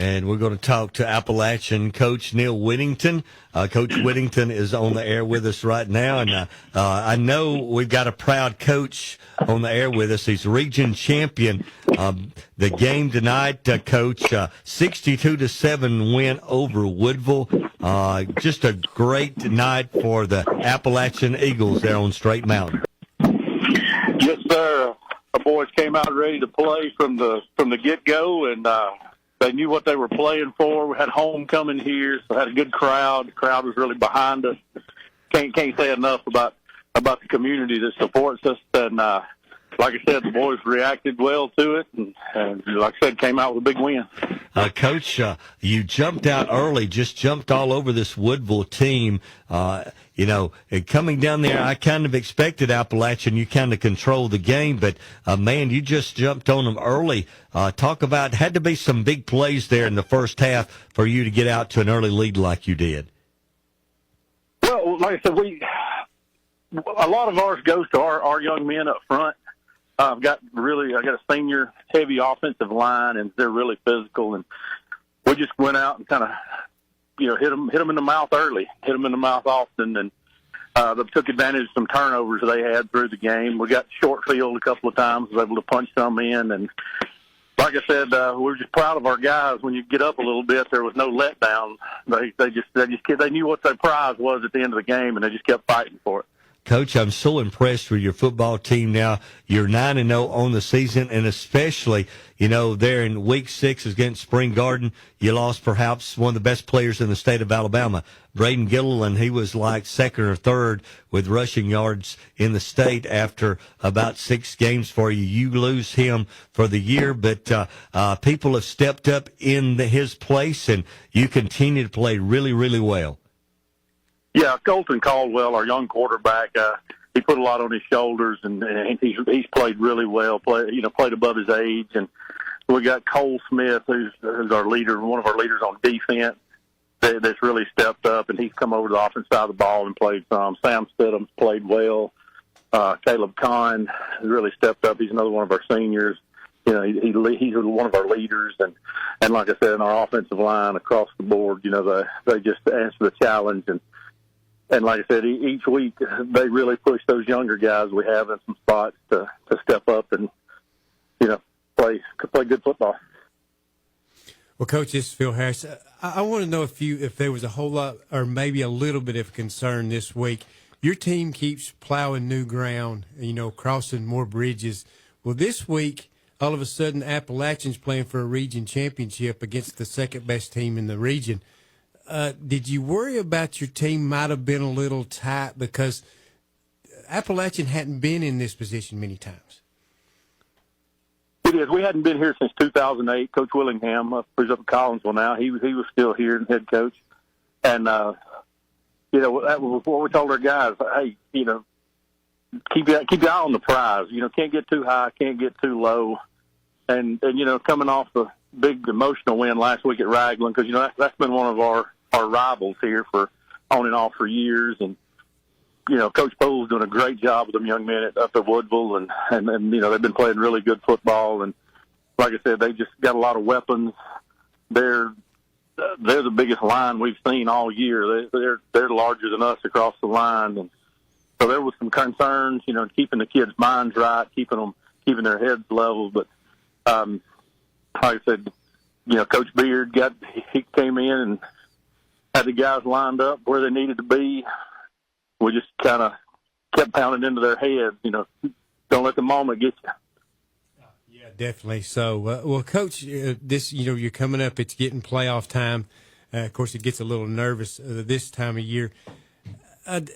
and we're going to talk to Appalachian coach Neal Whittington. Coach Whittington is on the air with us right now, and I know we've got a proud coach on the air with us. He's region champion. The game tonight, Coach, 62-7 win over Woodville. Just a great night for the Appalachian Eagles there on Straight Mountain. Yes, sir. Our boys came out ready to play from the get-go, and they knew what they were playing for. We had homecoming here, so had a good crowd. The crowd was really behind us. Can't say enough about the community that supports us. And like I said, the boys reacted well to it, and like I said, came out with a big win. Coach, you jumped out early, just jumped all over this Woodville team. Coming down there, I kind of expected Appalachian. You kind of controlled the game, but, man, you just jumped on them early. Talk about, had to be some big plays there in the first half for you to get out to an early lead like you did. Well, like I said, a lot of ours goes to our young men up front. I got a senior heavy offensive line, and they're really physical. And we just went out and kind of, hit them in the mouth early, hit them in the mouth often, and they took advantage of some turnovers they had through the game. We got short field a couple of times, was able to punch some in, and like I said, we're just proud of our guys. When you get up a little bit, there was no letdown. They knew what their prize was at the end of the game, and they just kept fighting for it. Coach, I'm so impressed with your football team now. You're 9-0 on the season, and especially, there in Week 6 against Spring Garden, you lost perhaps one of the best players in the state of Alabama, Braden Gilliland. He was like second or third with rushing yards in the state after about 6 games for you. You lose him for the year, but people have stepped up in his place, and you continue to play really, really well. Yeah, Colton Caldwell, our young quarterback, he put a lot on his shoulders, and he's played really well. Played above his age, and we got Cole Smith, who's our leader, one of our leaders on defense, that's really stepped up, and he's come over to the offense side of the ball and played some. Sam Stidham's played well. Caleb Kahn has really stepped up. He's another one of our seniors. He's one of our leaders, and like I said, in our offensive line across the board, they just answer the challenge. And like I said, each week they really push those younger guys we have in some spots to step up and, play good football. Well, Coach, this is Phil Harris. I want to know if there was a whole lot or maybe a little bit of concern this week. Your team keeps plowing new ground, crossing more bridges. Well, this week, all of a sudden, Appalachian's playing for a region championship against the second-best team in the region. Did you worry about your team might have been a little tight because Appalachian hadn't been in this position many times? It is. We hadn't been here since 2008. Coach Willingham, who's up in Collinsville now, he was still here and head coach. And, that was what we told our guys. Hey, keep your eye on the prize. Can't get too high, can't get too low. And coming off the big emotional win last week at Raglan, because, that's been one of our rivals here for on and off for years. And, Coach Pole's doing a great job with them young men up at Woodville. And they've been playing really good football. And like I said, they just got a lot of weapons. They're the biggest line we've seen all year. They're larger than us across the line. And so there was some concerns, keeping the kids' minds right, keeping their heads level. But, like I said, Coach Beard he came in and had the guys lined up where they needed to be. We just kind of kept pounding into their heads, don't let the moment get you. Yeah, definitely. So, well, Coach, this, you're coming up, it's getting playoff time. Of course, it gets a little nervous this time of year. Have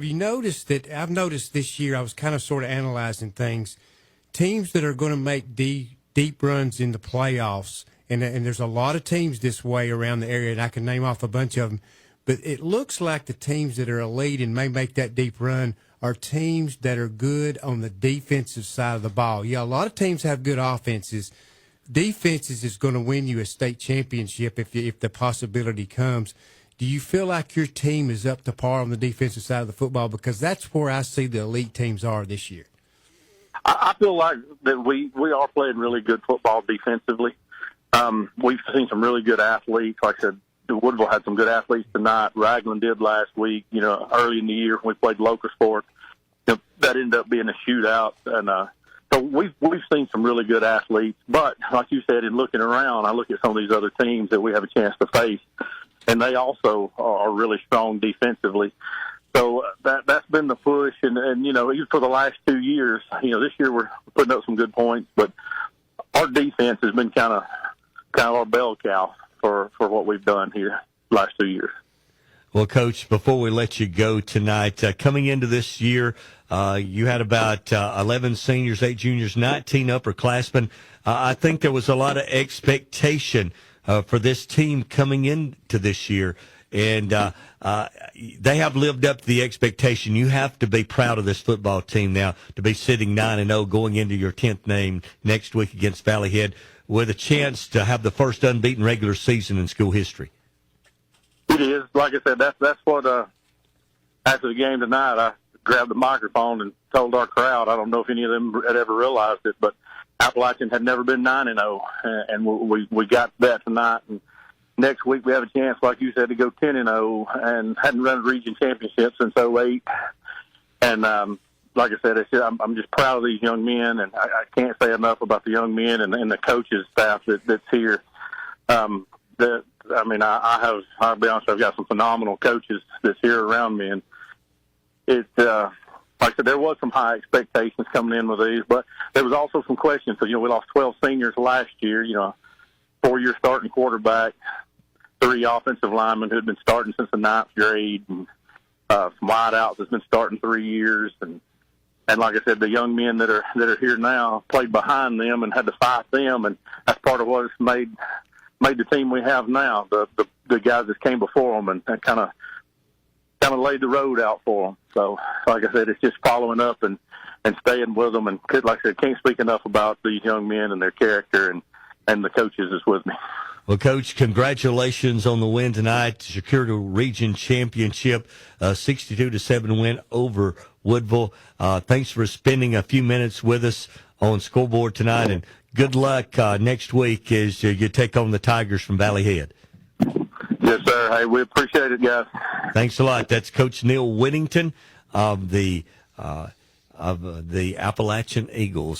you noticed that I've noticed this year, I was kind of sort of analyzing things, teams that are going to make deep runs in the playoffs, and there's a lot of teams this way around the area, and I can name off a bunch of them, but it looks like the teams that are elite and may make that deep run are teams that are good on the defensive side of the ball. Yeah, a lot of teams have good offenses. Defenses is going to win you a state championship if the possibility comes. Do you feel like your team is up to par on the defensive side of the football? Because that's where I see the elite teams are this year. I feel like that we are playing really good football defensively. We've seen some really good athletes. Like I said, Woodville had some good athletes tonight. Raglan did last week. Early in the year when we played Lokersport, that ended up being a shootout, and so we've seen some really good athletes. But like you said, in looking around, I look at some of these other teams that we have a chance to face, and they also are really strong defensively. So that's been the push, and even for the last 2 years, this year we're putting up some good points, but our defense has been kind of our bell cow for what we've done here the last 2 years. Well, Coach, before we let you go tonight, coming into this year, you had about 11 seniors, 8 juniors, 19 upperclassmen. I think there was a lot of expectation for this team coming into this year, and they have lived up to the expectation. You have to be proud of this football team now to be sitting 9-0 going into your 10th game next week against Valley Head with a chance to have the first unbeaten regular season in school history. It is. Like I said, that's what, after the game tonight, I grabbed the microphone and told our crowd, I don't know if any of them had ever realized it, but Appalachian had never been 9-0, and we got that tonight. And next week we have a chance, like you said, to go 10-0, and hadn't run a region championship since '08. And like I said, I'm just proud of these young men, and I can't say enough about the young men and the coaches staff that's here. I'll be honest, I've got some phenomenal coaches that's here around me, and it's like I said, there was some high expectations coming in with these, but there was also some questions. So, we lost 12 seniors last year, 4-year starting quarterback, 3 offensive linemen who had been starting since the 9th grade, and some wideouts that's been starting 3 years, and like I said, the young men that are here now played behind them and had to fight them, and that's part of what has made the team we have now. The guys that came before them and kind of laid the road out for them. So, like I said, it's just following up and staying with them. And like I said, can't speak enough about these young men and their character and the coaches that's with me. Well, Coach, congratulations on the win tonight. Secured a region championship, 62-7 win over Woodville. Thanks for spending a few minutes with us on Scoreboard tonight, and good luck next week as you take on the Tigers from Valley Head. Yes, sir. Hey, we appreciate it, guys. Thanks a lot. That's Coach Neal Whittington of the Appalachian Eagles.